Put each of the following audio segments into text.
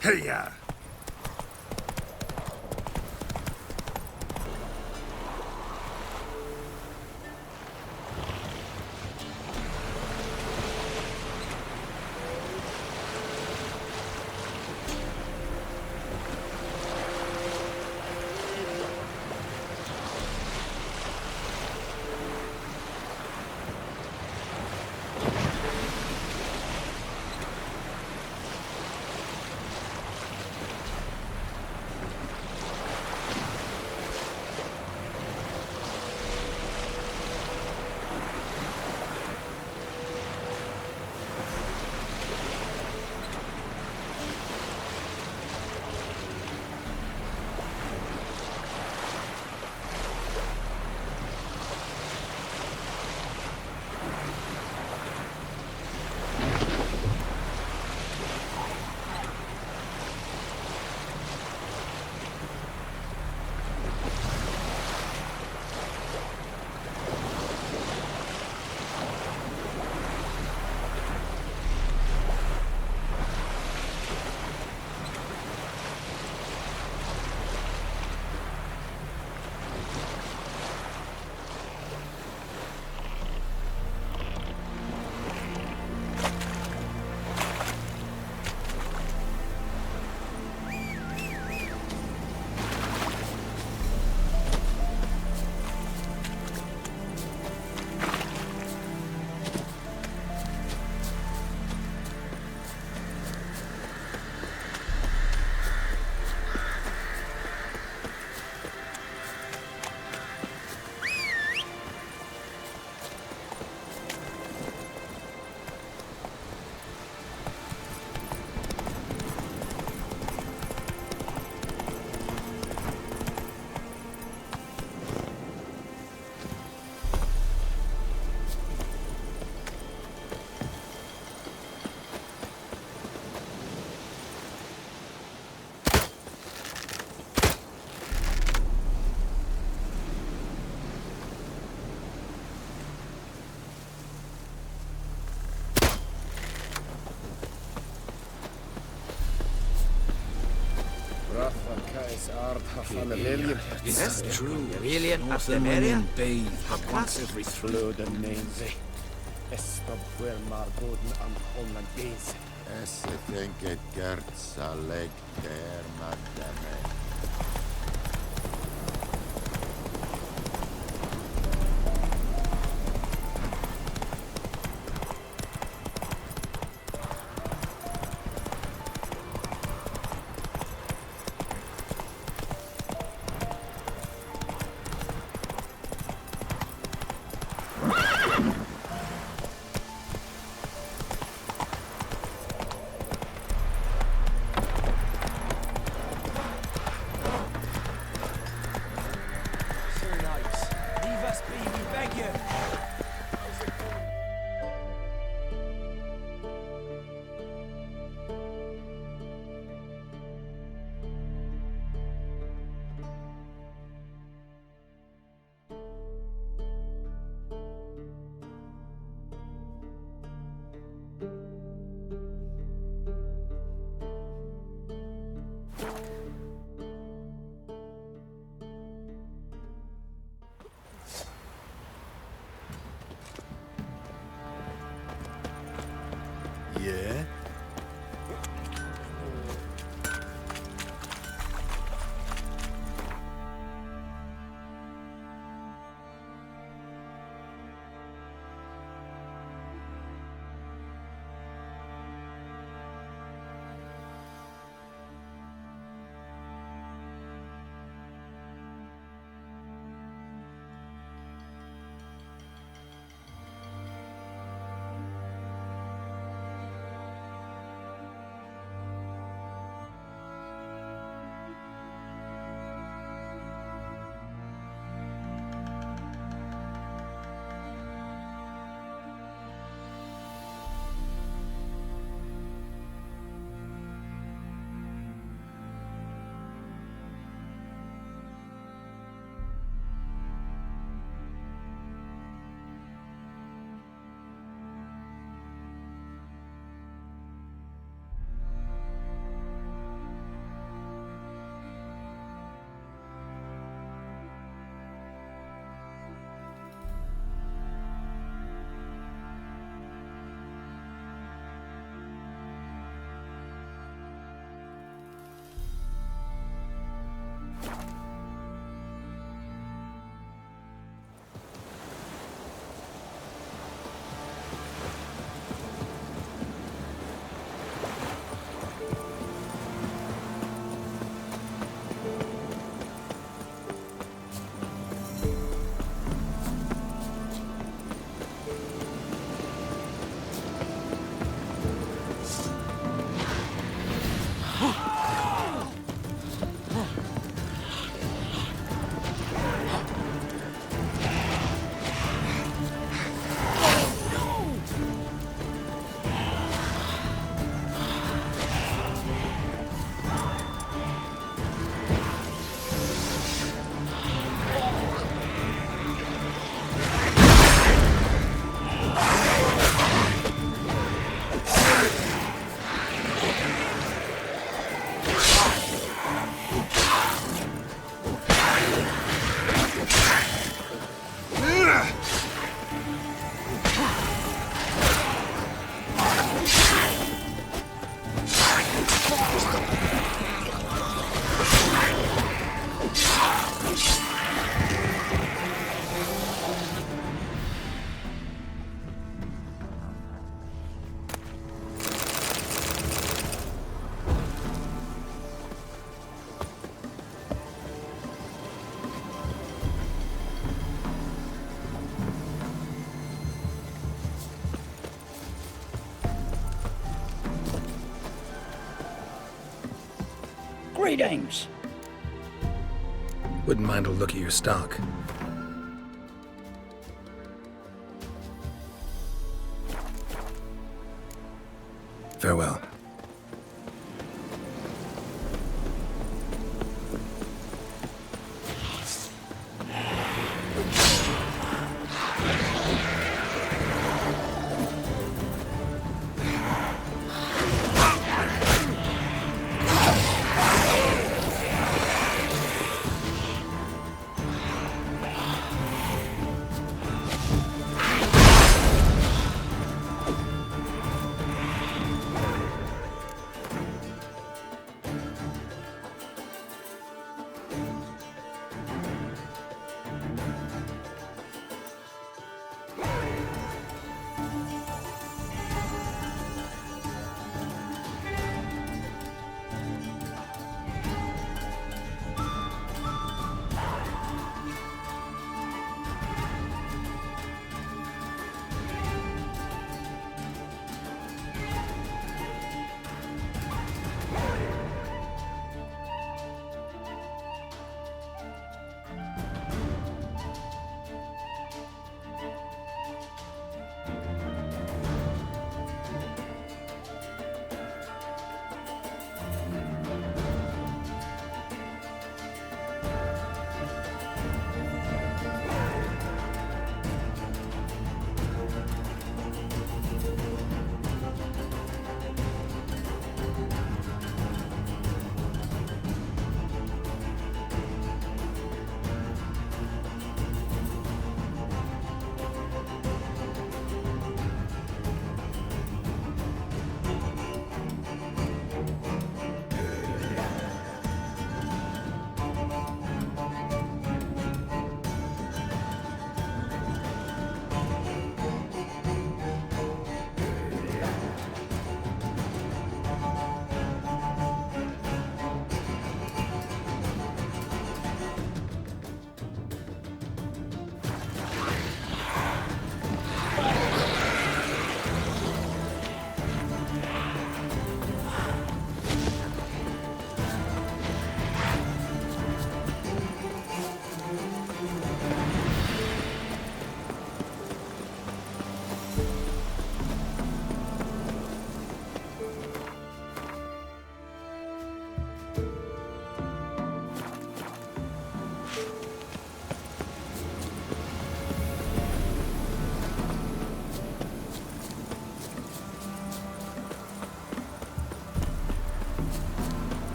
Heya! That's true. William after Marian. Blood and names. Estobwer marboden am Hollandaise. Esse tänket Gertsa legter madame. Greetings. Wouldn't mind a look at your stock. Farewell.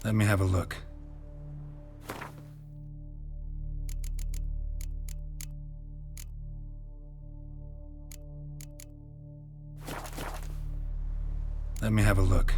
Let me have a look. Let me have a look.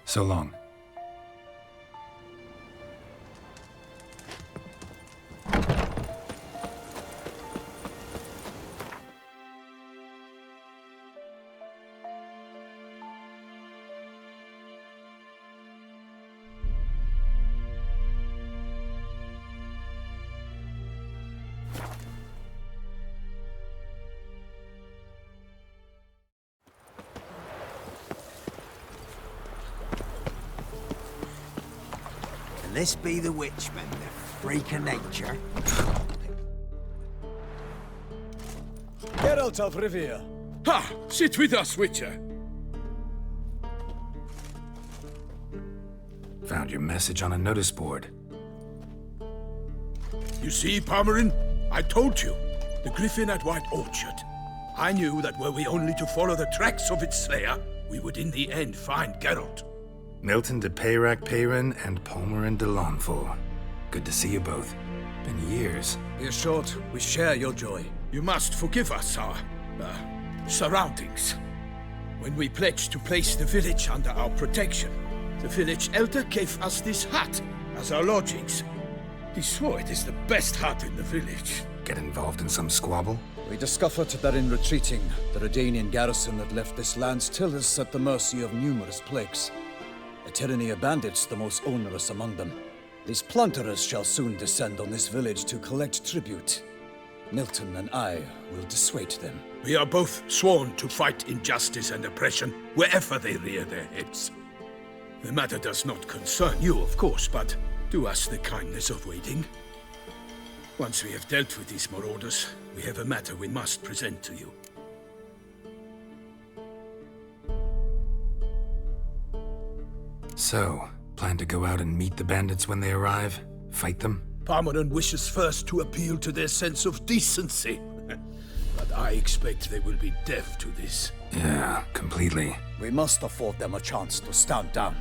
So long. Can this be the Witchman, the freak of nature? Geralt of Rivia. Ha! Sit with us, Witcher. Found your message on a notice board. You see, Palmerin? I told you. The griffin at White Orchard. I knew that were we only to follow the tracks of its slayer, we would in the end find Geralt. Milton de Peyrac Peyran and Palmerin de Lawnful. Good to see you both. Been years. Be assured, we share your joy. You must forgive us our, surroundings. When we pledged to place the village under our protection, the village elder gave us this hut as our lodgings. He swore it is the best hut in the village. Get involved in some squabble? We discovered that in retreating, the Redanian garrison that left this land still is at the mercy of numerous plagues. A tyranny of bandits, the most onerous among them. These plunderers shall soon descend on this village to collect tribute. Milton and I will dissuade them. We are both sworn to fight injustice and oppression wherever they rear their heads. The matter does not concern you, of course, but do us the kindness of waiting. Once we have dealt with these marauders, we have a matter we must present to you. So, plan to go out and meet the bandits when they arrive? Fight them? Palmerin wishes first to appeal to their sense of decency. But I expect they will be deaf to this. Yeah, completely. We must afford them a chance to stand down.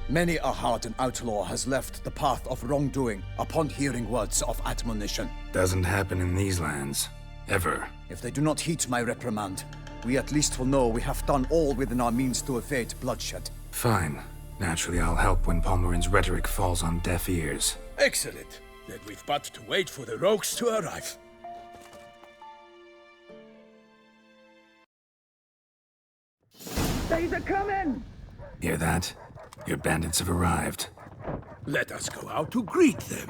Many a hardened outlaw has left the path of wrongdoing upon hearing words of admonition. Doesn't happen in these lands. Ever. If they do not heed my reprimand, we at least will know we have done all within our means to evade bloodshed. Fine. Naturally, I'll help when Palmerin's rhetoric falls on deaf ears. Excellent. Then we've but to wait for the rogues to arrive. They're coming! Hear that? Your bandits have arrived. Let us go out to greet them.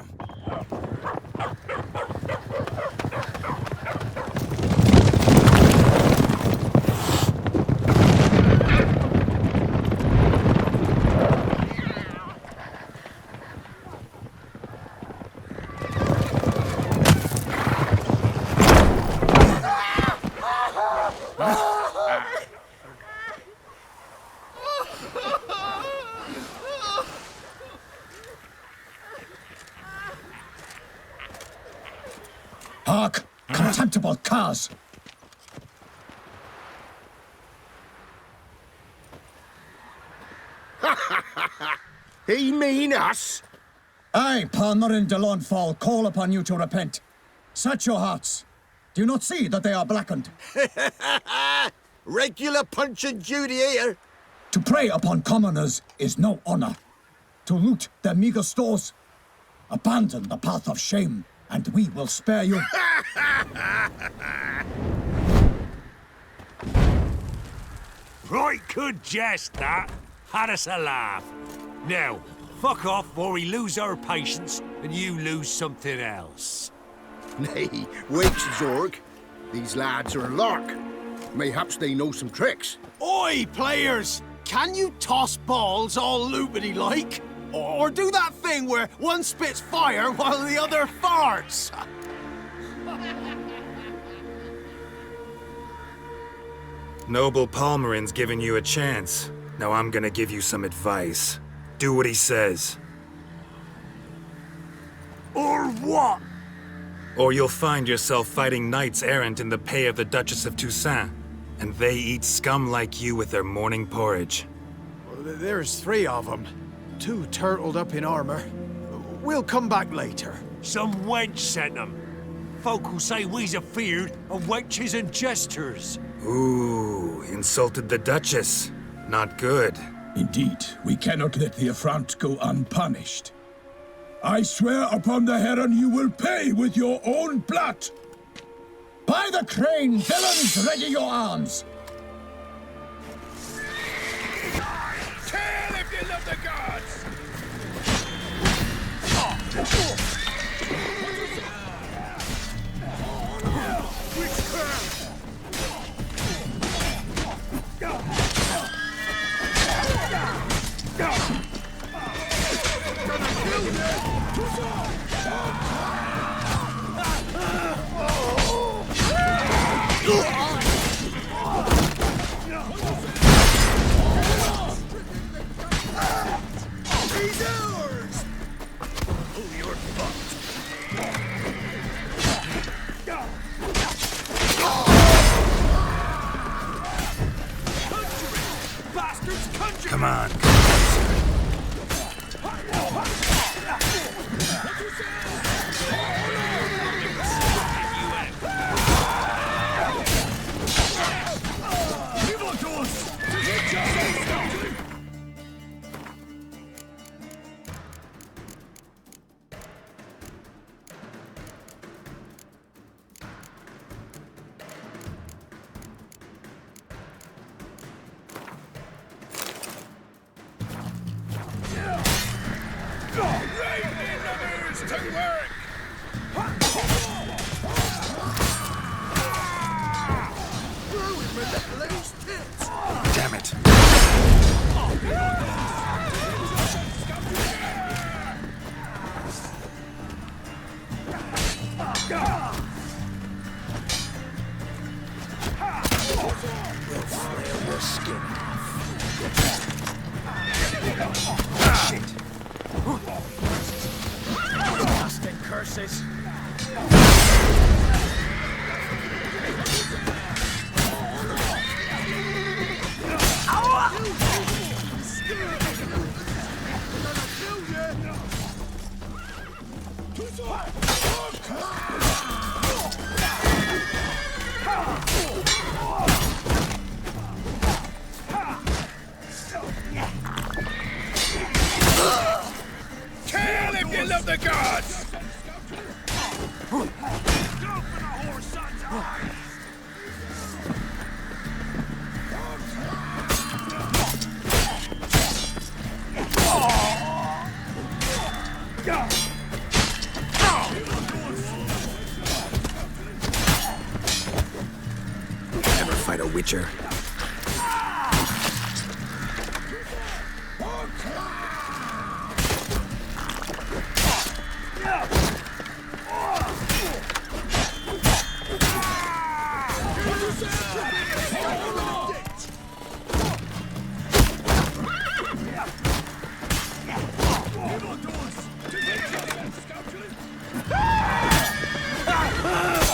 Hark, contemptible curs! He mean us? I, Palmerin de Lawnfall, call upon you to repent. Set your hearts. Do you not see that they are blackened? Regular punch and duty here. To prey upon commoners is no honor. To loot their meager stores, abandon the path of shame, and we will spare you. Right good jest, that. Had us a laugh. Now, fuck off before we lose our patience and you lose something else. Nay, wait, Zorg. These lads are a lark. Mayhaps they know some tricks. Oi, players! Can you toss balls all loopity-like? Or do that thing where one spits fire while the other farts? Noble Palmerin's giving you a chance. Now I'm gonna give you some advice. Do what he says. Or what? Or you'll find yourself fighting knights errant in the pay of the Duchess of Toussaint. And they eat scum like you with their morning porridge. There's 3 of them. 2 turtled up in armor. We'll come back later. Some wench sent them. Folk will say we's afeard of wenches and jesters. Ooh, insulted the Duchess. Not good. Indeed, we cannot let the affront go unpunished. I swear upon the Heron you will pay with your own blood! By the crane, villains, ready your arms! Kill if you love the gods! He's ours! Oh, you're fucked. Bastards, conjure! Come on. Damn it. Bastard curses! Kill if you love the gods! Go for the whore's son's eyes! Never fight a witcher. Ah!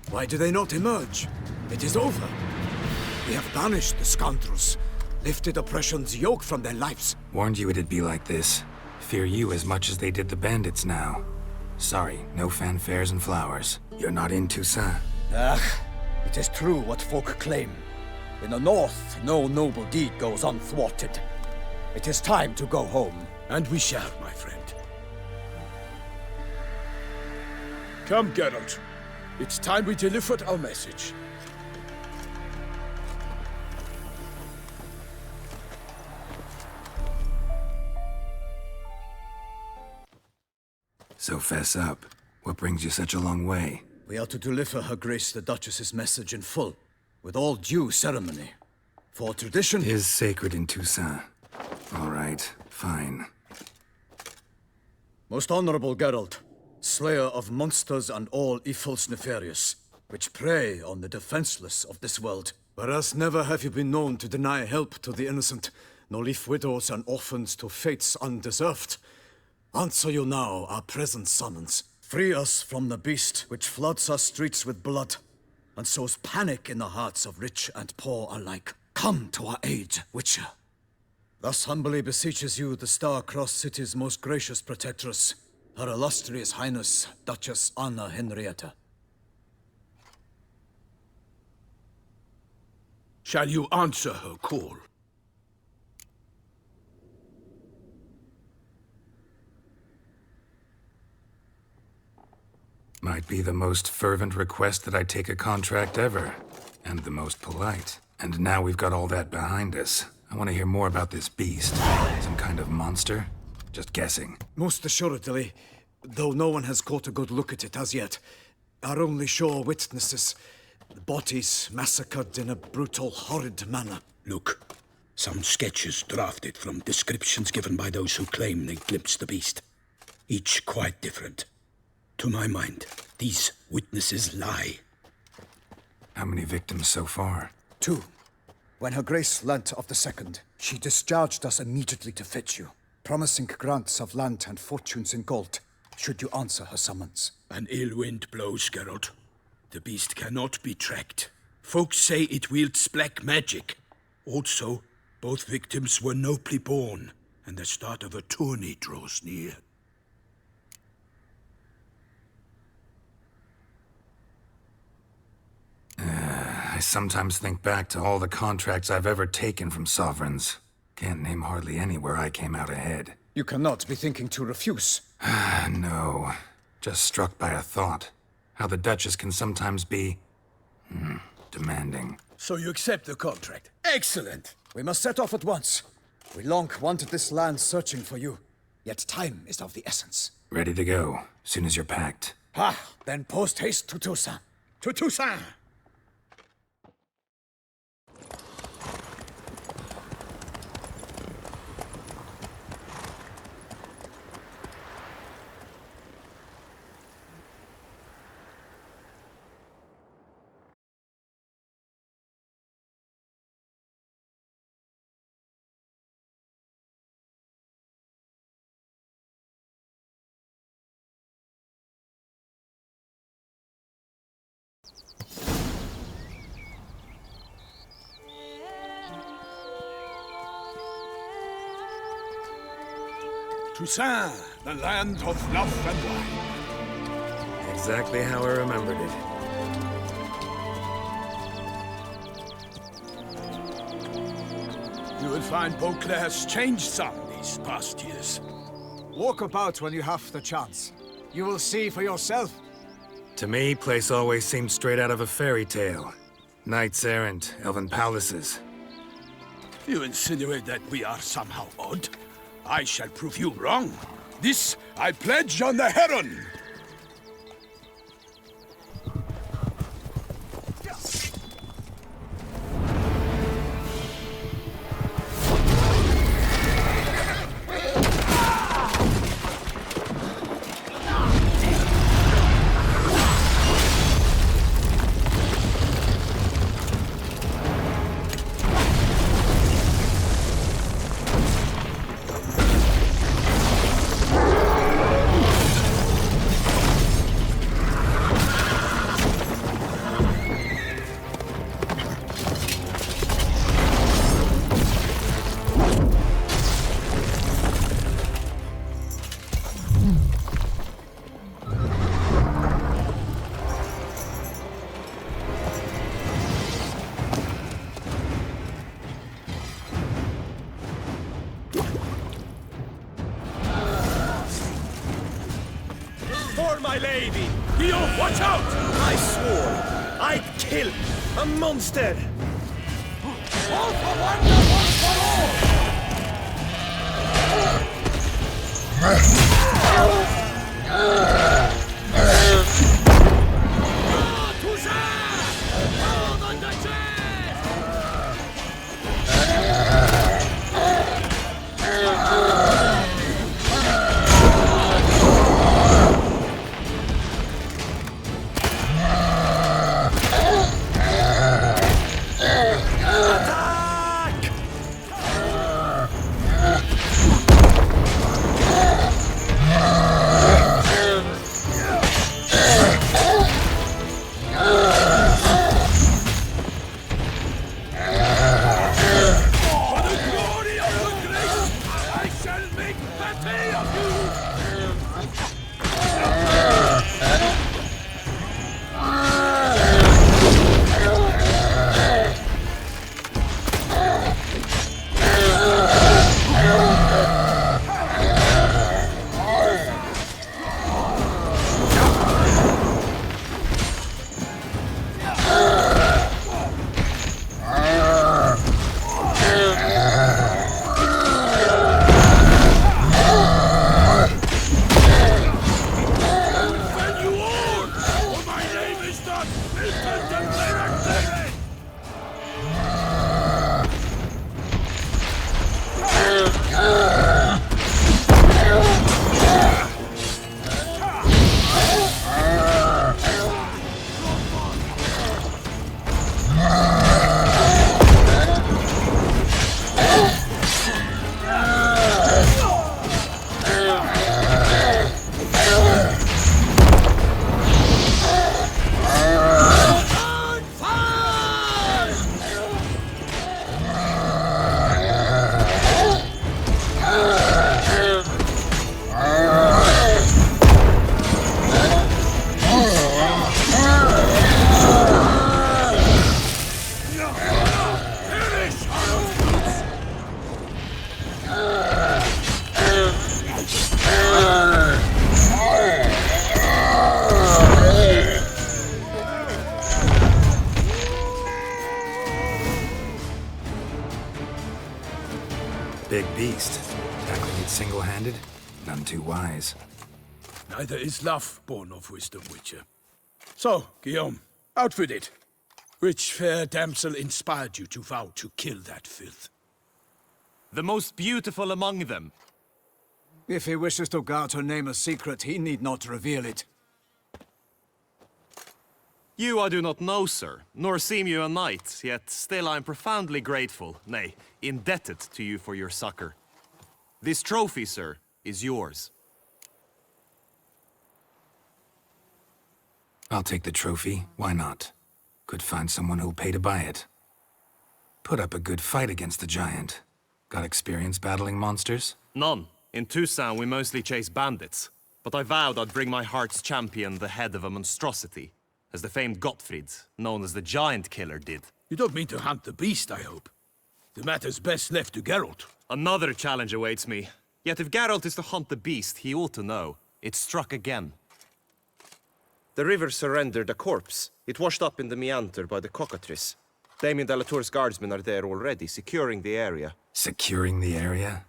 Why do they not emerge? It is over. We have banished the scoundrels, lifted oppression's yoke from their lives. Warned you it'd be like this. Fear you as much as they did the bandits now. Sorry, no fanfares and flowers. You're not in Toussaint. It is true what folk claim. In the north, no noble deed goes unthwarted. It is time to go home. And we shall, my friend. Come, Geralt. It's time we delivered our message. So fess up. What brings you such a long way? We are to deliver Her Grace the Duchess's message in full, with all due ceremony. For tradition Is sacred in Toussaint. All right, fine. Most honorable Geralt, slayer of monsters and all evils nefarious, which prey on the defenseless of this world. Whereas never have you been known to deny help to the innocent, nor leave widows and orphans to fates undeserved. Answer you now our present summons. Free us from the beast which floods our streets with blood, and sows panic in the hearts of rich and poor alike. Come to our aid, Witcher. Thus humbly beseeches you the Star-Crossed City's most gracious protectress, Her Illustrious Highness, Duchess Anna Henrietta. Shall you answer her call? Might be the most fervent request that I take a contract ever. And the most polite. And now we've got all that behind us. I want to hear more about this beast. Some kind of monster? Just guessing. Most assuredly, though no one has caught a good look at it as yet. Our only sure witnesses, bodies massacred in a brutal, horrid manner. Look, some sketches drafted from descriptions given by those who claim they glimpsed the beast. Each quite different. To my mind, these witnesses lie. How many victims so far? 2. When Her Grace learnt of the second, she discharged us immediately to fetch you, promising grants of land and fortunes in gold, should you answer her summons. An ill wind blows, Geralt. The beast cannot be tracked. Folks say it wields black magic. Also, both victims were nobly born, and the start of a tourney draws near. I sometimes think back to all the contracts I've ever taken from sovereigns. Can't name hardly any where I came out ahead. You cannot be thinking to refuse. No. Just struck by a thought. How the Duchess can sometimes be... demanding. So you accept the contract? Excellent! We must set off at once. We long wanted this land searching for you, yet time is of the essence. Ready to go, soon as you're packed. Then post haste to Toussaint. To Toussaint! Toussaint, the land of love and wine. Exactly how I remembered it. You will find Beauclair's changed some these past years. Walk about when you have the chance. You will see for yourself. To me, place always seemed straight out of a fairy tale. Knights errant, elven palaces. You insinuate that we are somehow odd? I shall prove you wrong. This I pledge on the Heron! for my lady! Guillaume, watch out! I swore I'd kill a monster! All for one, one for all! Big beast. Tackling it single-handed? None too wise. Neither is love born of wisdom, Witcher. So, Guillaume, out with it. Which fair damsel inspired you to vow to kill that filth? The most beautiful among them. If he wishes to guard her name a secret, he need not reveal it. You I do not know, sir, nor seem you a knight, yet still I am profoundly grateful, nay, indebted to you for your succor. This trophy, sir, is yours. I'll take the trophy. Why not? Could find someone who'll pay to buy it. Put up a good fight against the giant. Got experience battling monsters? None. In Toussaint we mostly chase bandits. But I vowed I'd bring my heart's champion the head of a monstrosity, as the famed Gottfried, known as the Giant Killer, did. You don't mean to hunt the beast, I hope. The matter's best left to Geralt. Another challenge awaits me. Yet if Geralt is to hunt the beast, he ought to know. It struck again. The river surrendered a corpse. It washed up in the meander by the cockatrice. Damien de la Tour's guardsmen are there already, securing the area. Securing the area?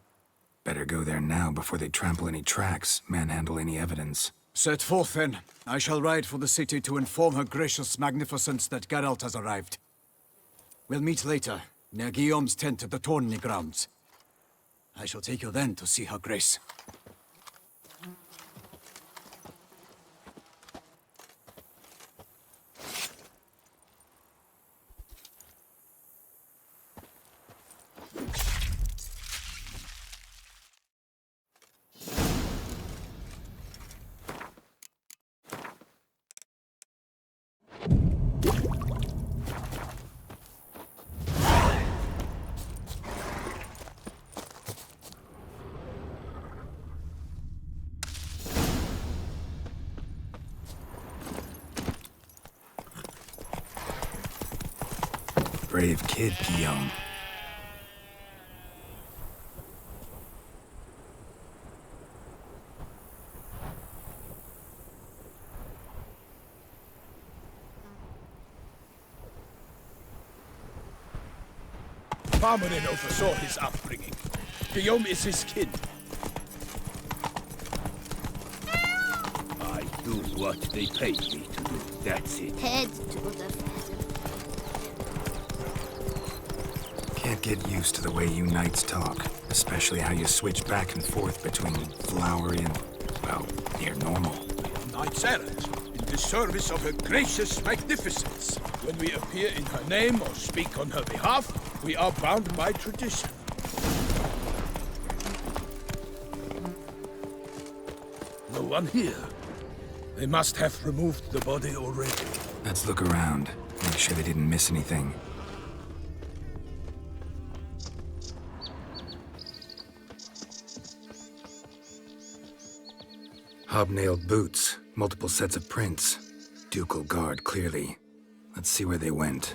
Better go there now before they trample any tracks, manhandle any evidence. Set forth, then. I shall ride for the city to inform her gracious magnificence that Geralt has arrived. We'll meet later, near Guillaume's tent at the tourney grounds. I shall take you then to see her grace. Brave kid, Guillaume. farmer and oversaw his upbringing. Guillaume is his kin. I do what they pay me to do. That's it. Head to the feather. Can't get used to the way you knights talk, especially how you switch back and forth between flowery and, well, near normal. Knights errant, in the service of her gracious magnificence. When we appear in her name or speak on her behalf, we are bound by tradition. No one here. They must have removed the body already. Let's look around, make sure they didn't miss anything. Hobnailed boots, multiple sets of prints. Ducal guard, clearly. Let's see where they went.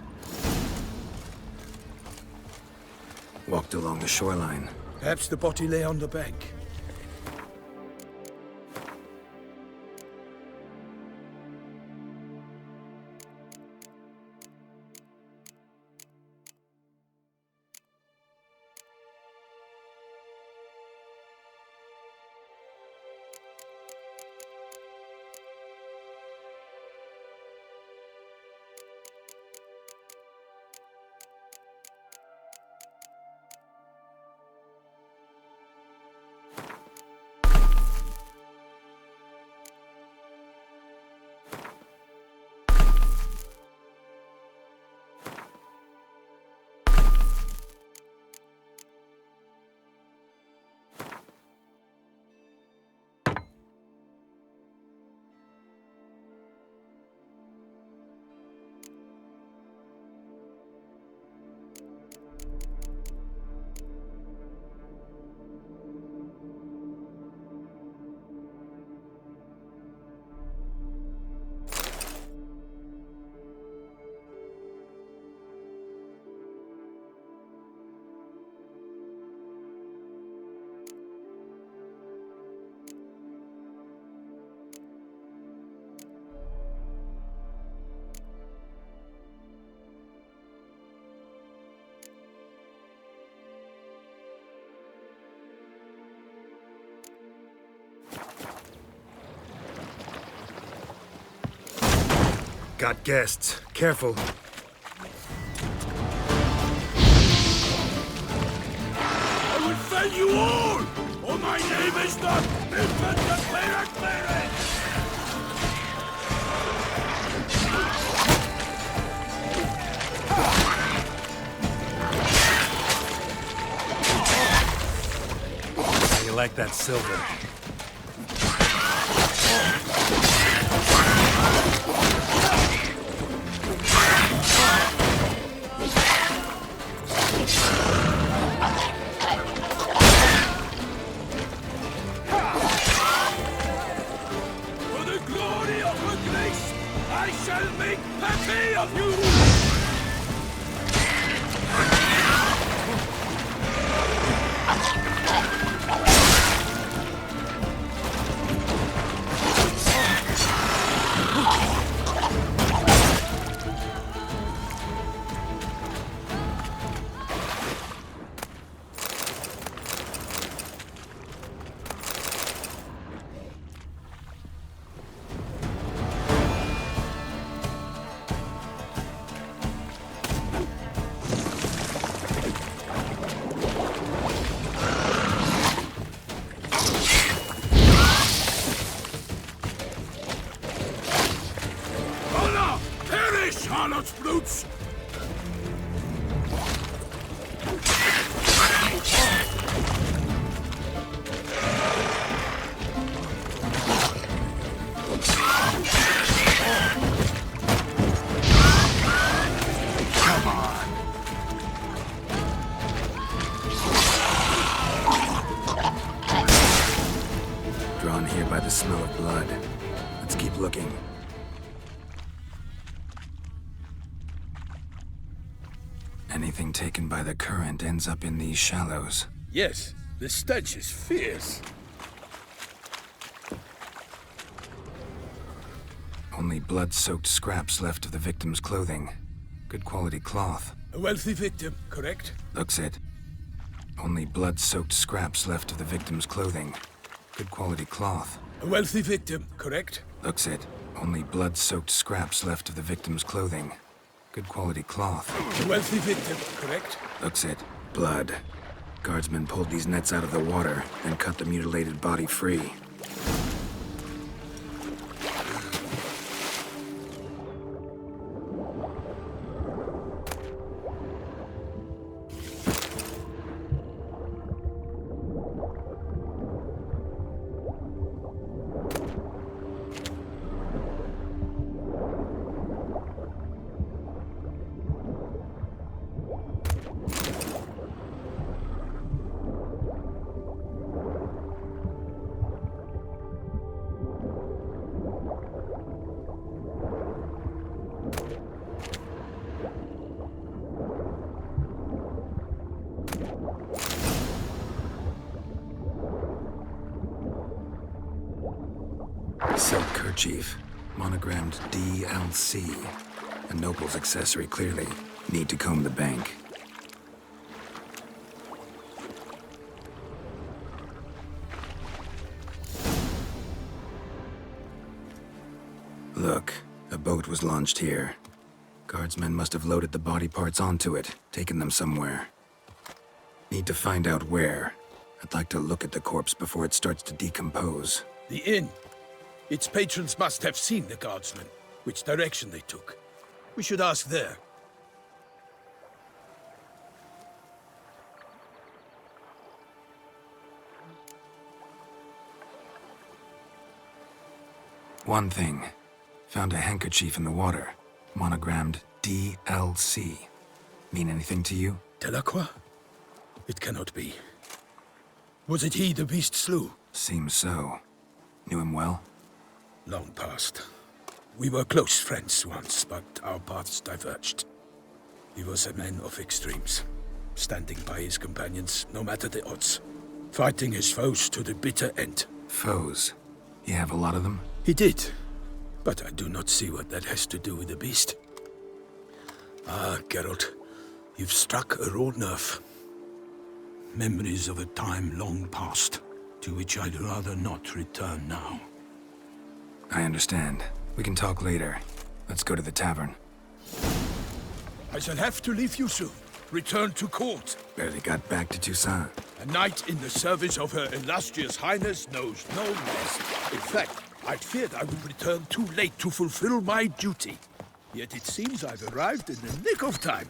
Walked along the shoreline. Perhaps the body lay on the bank. Got guests. Careful. I will fell you all! Oh, my name is not Infant the Perak. How you like that silver? For the glory of her grace, I shall make Pepe of you! Harlot's brutes! Come on. Drawn here by the smell of blood. Let's keep looking. Anything taken by the current ends up in these shallows. Yes, the stench is fierce. Only blood-soaked scraps left of the victim's clothing. Good quality cloth. A wealthy victim, correct? Looks it. Only blood-soaked scraps left of the victim's clothing. Good quality cloth. A wealthy victim, correct? Looks it. Only blood-soaked scraps left of the victim's clothing. Good quality cloth. A wealthy victim, correct? Looks it. Blood. Guardsmen pulled these nets out of the water and cut the mutilated body free. Silk kerchief, monogrammed DLC. A noble's accessory, clearly. Need to comb the bank. Look, a boat was launched here. Guardsmen must have loaded the body parts onto it, taken them somewhere. Need to find out where. I'd like to look at the corpse before it starts to decompose. The inn. Its patrons must have seen the guardsmen, which direction they took. We should ask there. One thing. Found a handkerchief in the water. Monogrammed DLC. Mean anything to you? Delacroix? It cannot be. Was it he the beast slew? Seems so. Knew him well? Long past. We were close friends once, but our paths diverged. He was a man of extremes, standing by his companions no matter the odds, fighting his foes to the bitter end. Foes? You have a lot of them? He did, but I do not see what that has to do with the beast. Ah, Geralt, you've struck a raw nerve. Memories of a time long past, to which I'd rather not return now. I understand. We can talk later. Let's go to the tavern. I shall have to leave you soon. Return to court. Barely got back to Toussaint. A knight in the service of Her Illustrious Highness knows no rest. In fact, I feared I would return too late to fulfill my duty. Yet it seems I've arrived in the nick of time.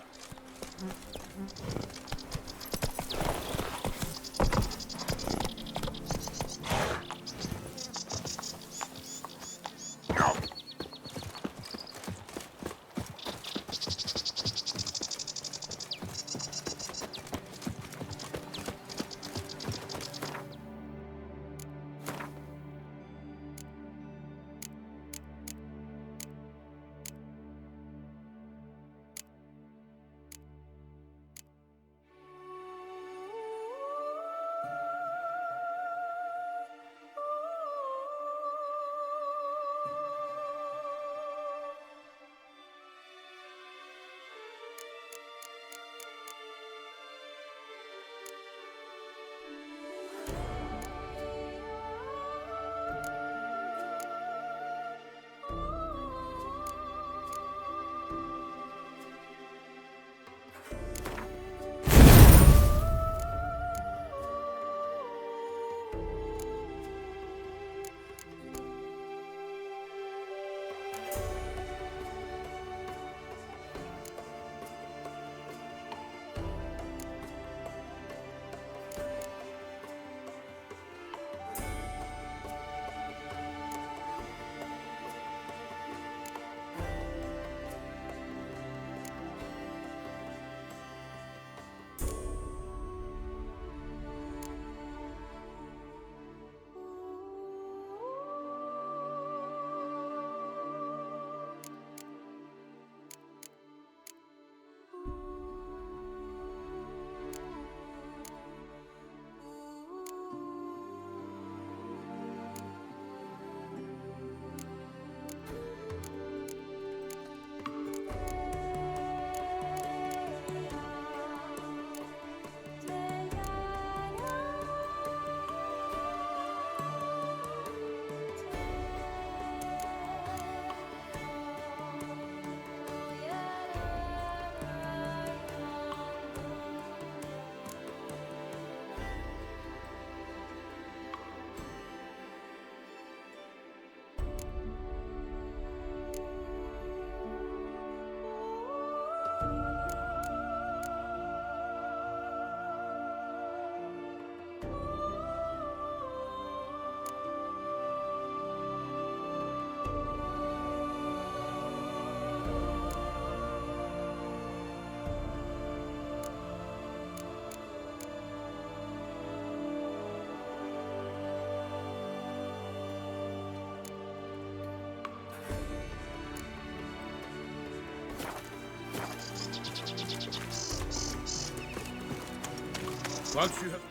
Once you have...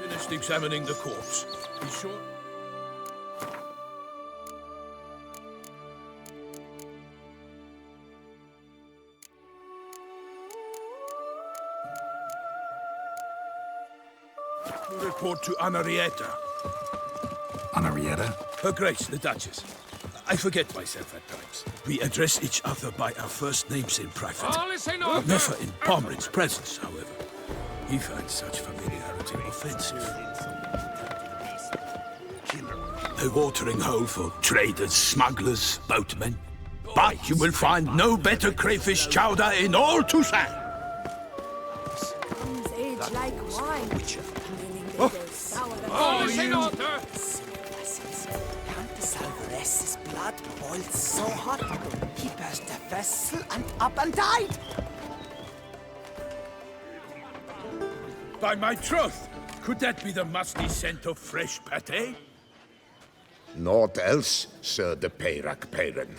finished examining the corpse. Be sure... Report to Anarietta. Anarietta? Her Grace, the Duchess. I forget myself at times. We address each other by our first names in private. Never in Pomrin's presence, however. He finds such familiarity offensive. A watering hole for traders, smugglers, boatmen. But you will find no better crayfish chowder in all Toussaint. Age like wine. Count Salvares's blood boiled so hot, he burst the vessel and up and died. By my troth, could that be the musty scent of fresh pate? Naught else, Sir de Peyrac Peyran.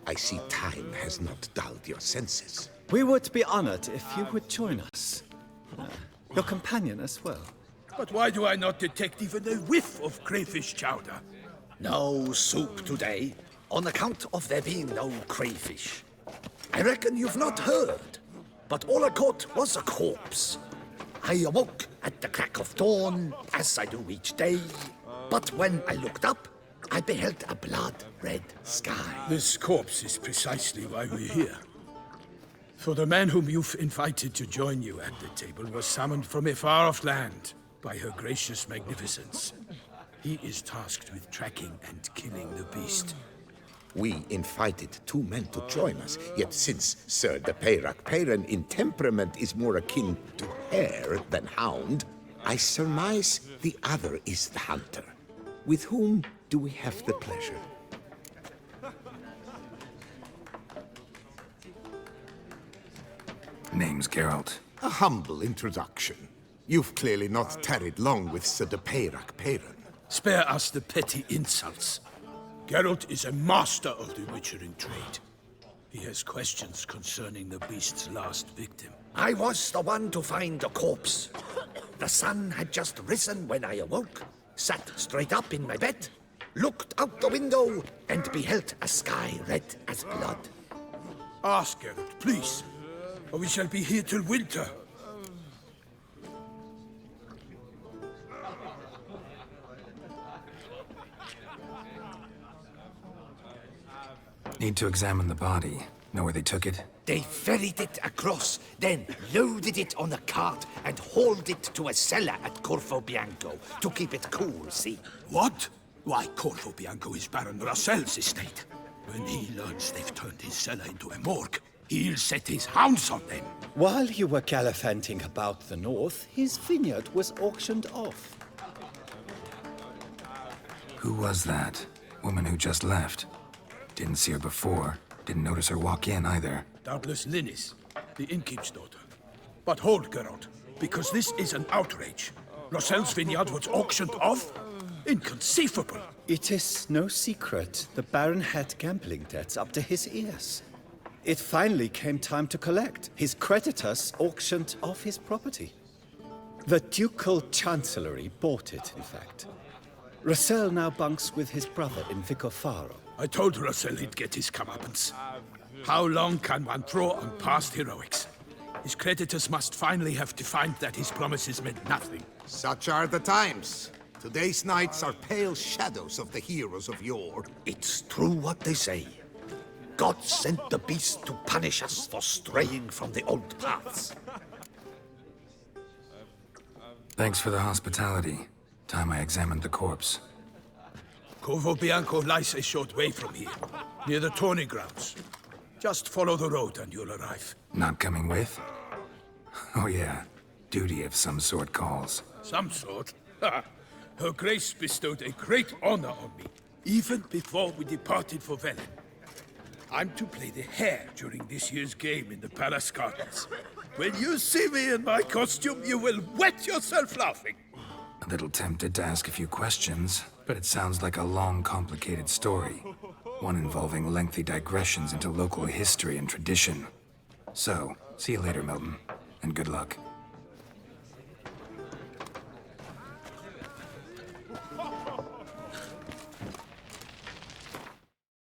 I see time has not dulled your senses. We would be honored if you would join us. Your companion as well. But why do I not detect even a whiff of crayfish chowder? No soup today, on account of there being no crayfish. I reckon you've not heard, but all I caught was a corpse. I awoke at the crack of dawn, as I do each day, but when I looked up, I beheld a blood-red sky. This corpse is precisely why we're here. For the man whom you've invited to join you at the table was summoned from a far-off land by her gracious magnificence. He is tasked with tracking and killing the beast. We invited 2 men to join us, yet since Sir de Peyrac Peyran in temperament is more akin to hare than hound, I surmise the other is the hunter. With whom do we have the pleasure? Name's Geralt. A humble introduction. You've clearly not tarried long with Sir de Peyrac Peyran. Spare us the petty insults. Geralt is a master of the witchering trade. He has questions concerning the beast's last victim. I was the one to find the corpse. The sun had just risen when I awoke, sat straight up in my bed, looked out the window, and beheld a sky red as blood. Ask Geralt, please, or we shall be here till winter. Need to examine the body. Know where they took it? They ferried it across, then loaded it on a cart and hauled it to a cellar at Corvo Bianco to keep it cool, see? What? Why, Corvo Bianco is Baron Russell's estate. When he learns they've turned his cellar into a morgue, he'll set his hounds on them. While you were gallivanting about the north, his vineyard was auctioned off. Who was that? Woman who just left. Didn't see her before. Didn't notice her walk in either. Doubtless Linnis, the innkeep's daughter. But hold, Geralt, because this is an outrage. Russell's vineyard was auctioned off? Inconceivable. It is no secret the Baron had gambling debts up to his ears. It finally came time to collect. His creditors auctioned off his property. The Ducal Chancellery bought it, in fact. Russell now bunks with his brother in Vicofaro. I told Russell he'd get his comeuppance. How long can one throw on past heroics? His creditors must finally have defined that his promises meant nothing. Such are the times. Today's knights are pale shadows of the heroes of yore. It's true what they say. God sent the beast to punish us for straying from the old paths. Thanks for the hospitality. Time I examined the corpse. Corvo Bianco lies a short way from here, near the tourney grounds. Just follow the road and you'll arrive. Not coming with? Oh yeah, duty of some sort calls. Some sort? Ha! Her Grace bestowed a great honor on me, even before we departed for Velen. I'm to play the hare during this year's game in the Palace Gardens. When you see me in my costume, you will wet yourself laughing. A little tempted to ask a few questions, but it sounds like a long, complicated story. One involving lengthy digressions into local history and tradition. So, see you later, Milton, and good luck.